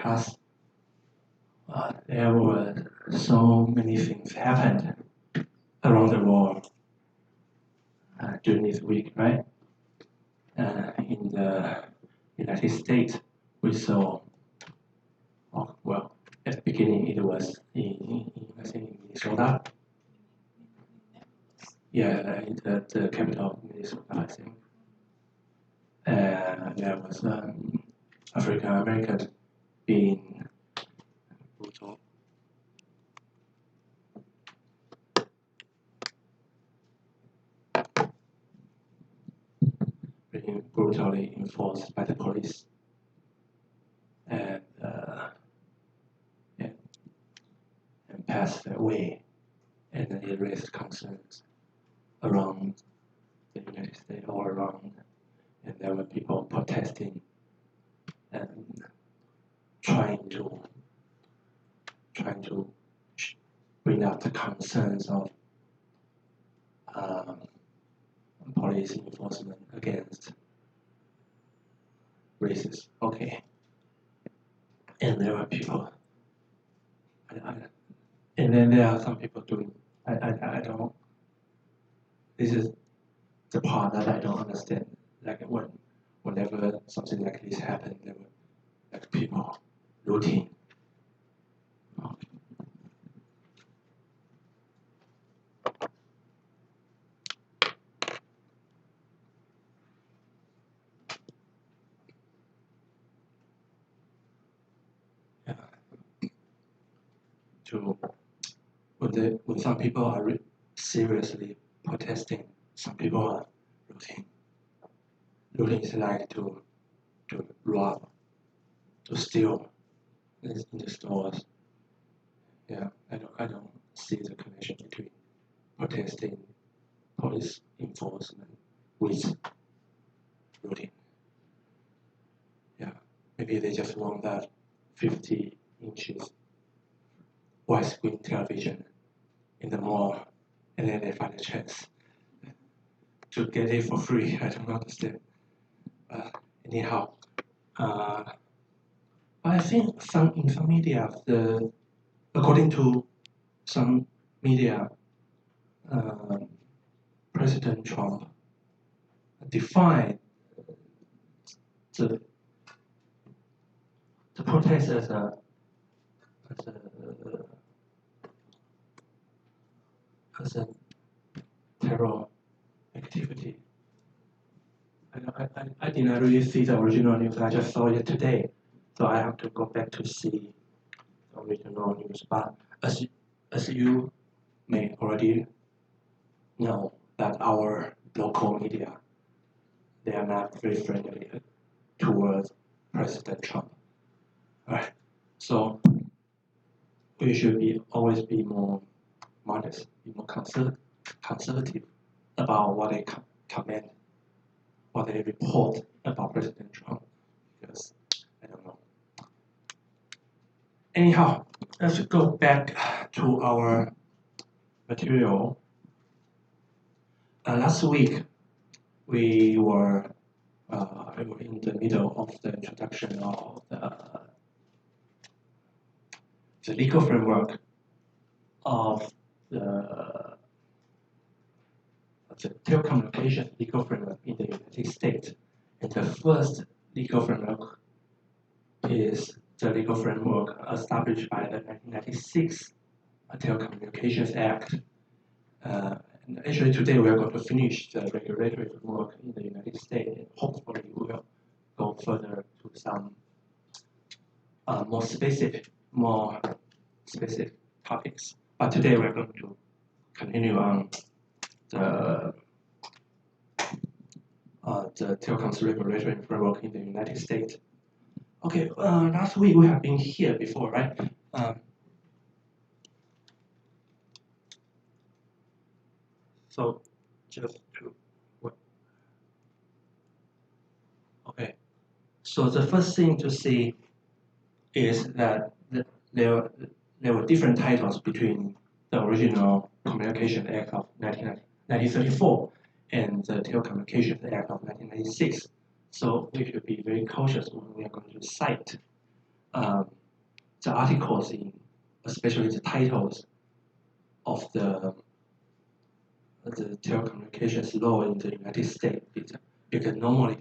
because there were so many things happened around the world during this week, right? In the United States, we saw, well, at the beginning it was I think in Minnesota. Yeah, in the capital of Minnesota, I think. There was African American being brutally enforced by the police, and passed away, and it raised concerns around the United States, all around, and there were people protesting and trying to bring up the concerns of police enforcement against racists. Okay, and there were people, and then there are some people doing. I don't. This is the part that I don't understand. Like whenever something like this happened, there were like people looting. Okay. When some people are seriously protesting, some people are looting. Looting is like to rob, to steal in the stores. Yeah, I don't see the connection between protesting, police enforcement with looting. Yeah, maybe they just want that 50 inches widescreen television in the mall, and then they find a chance to get it for free. I don't understand. Anyhow, I think in some media, according to some media, President Trump defined the protest as a terror activity. I did not really see the original news. I just saw it today, so I have to go back to see the original news. But as you may already know, that our local media, they are not very friendly towards President Trump. Right? So we should always be more modest, be more conservative about what they comment, what they report about President Trump, because I don't know. Anyhow, let's go back to our material. Last week, we were in the middle of the introduction of the legal framework of the telecommunication legal framework in the United States. And the first legal framework is the legal framework established by the 1996 Telecommunications Act. And actually today we are going to finish the regulatory framework in the United States, and hopefully we will go further to some more specific topics. But today we are going to continue on the telecoms regulatory framework in the United States. Okay, last week we have been here before, right? So just to okay. So the first thing to see is that there were different titles between the original Communication Act of 1934 and the Telecommunications Act of 1996. So we should be very cautious when we are going to cite the articles in, especially the titles of the telecommunications law in the United States, because normally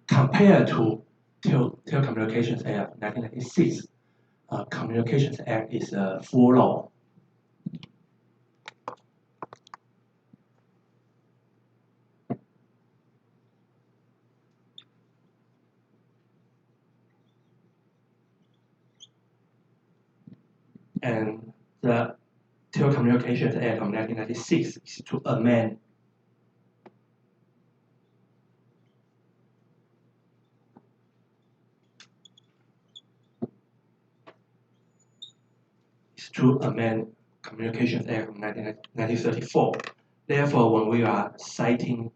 compared to Telecommunications Act 1996, Communications Act is a full law. And the Telecommunications Act of 1996 is to amend Communications Act of 1934. Therefore, when we are citing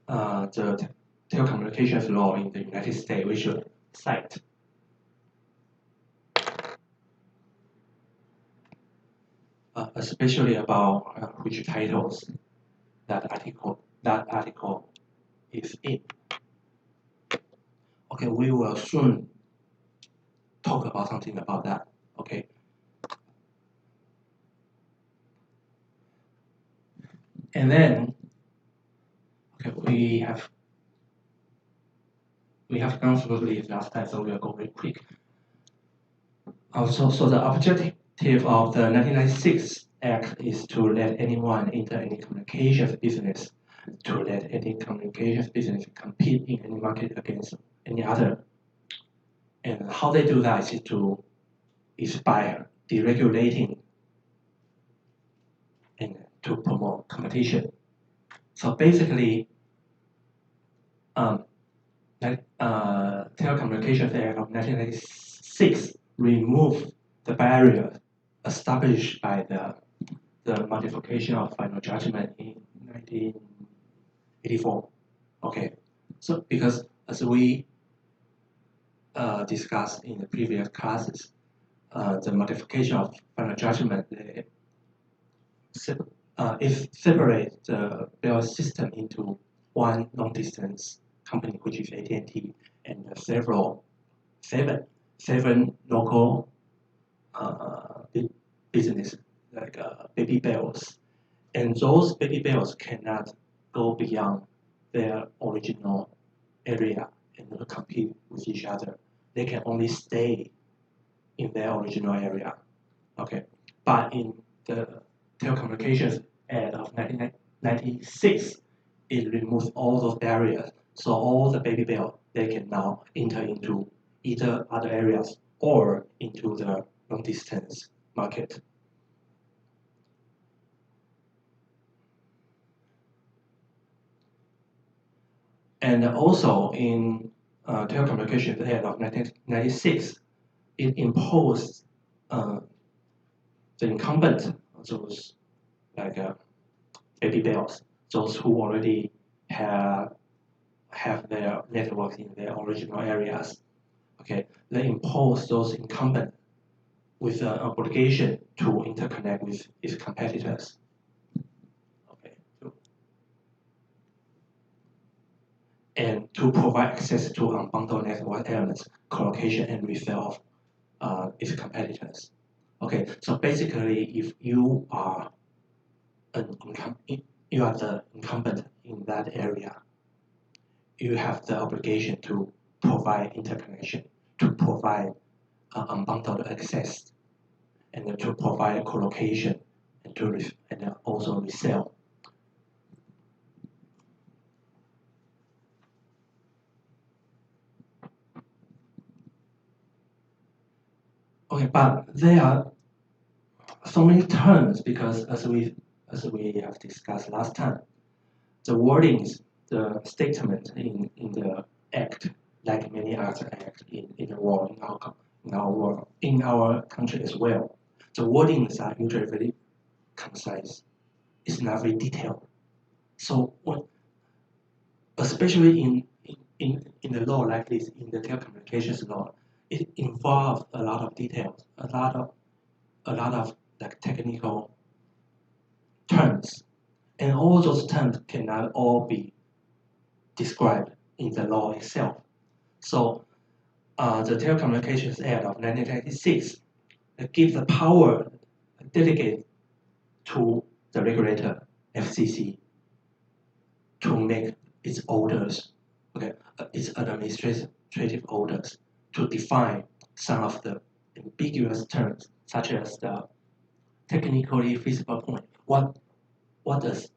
the telecommunications law in the United States, we should cite especially about which titles that article is in. Okay, we will soon talk about something about that. Okay. And then, okay, we have gone through this last time, so we'll go very quick. Also, so the objective of the 1996 Act is to let anyone enter any communications business, to let any communications business compete in any market against any other. And how they do that is by deregulating and to promote competition. So basically, Telecommunications Act of 1996 removed the barrier established by the modification of final judgment in 1984. Okay, so because as we discussed in the previous classes, the modification of final judgment it separates the bill system into one long-distance company, which is AT&T, and seven local business like baby bells, and those baby bells cannot go beyond their original area and compete with each other. They can only stay in their original area. Okay, but in the Telecommunications Act of 1996, it removes all those barriers. So all the baby bell, they can now enter into either other areas or into the long distance market. And also in Telecommunications Act of 1996, it imposed the incumbent, those like baby bells, those who already have their networks in their original areas. Okay, they impose those incumbents with an obligation to interconnect with its competitors. Okay, and to provide access to unbundled network elements, collocation and resale of its competitors. Okay, so basically, if you are you are the incumbent in that area, you have the obligation to provide interconnection, to provide unbundled access, and to provide collocation, and also resell. Okay, but there are so many terms because as we have discussed last time, the wordings, the statement in the act, like many other acts in the world, in our country as well, the wordings are usually very concise. It's not very detailed. So especially in the law like this, in the telecommunications law, it involves a lot of details, a lot of like technical terms, and all those terms cannot all be described in the law itself. So the Telecommunications Act of 1996 gives the power delegate to the regulator, FCC, to make its orders, its administrative orders, to define some of the ambiguous terms, such as the technically feasible point. What does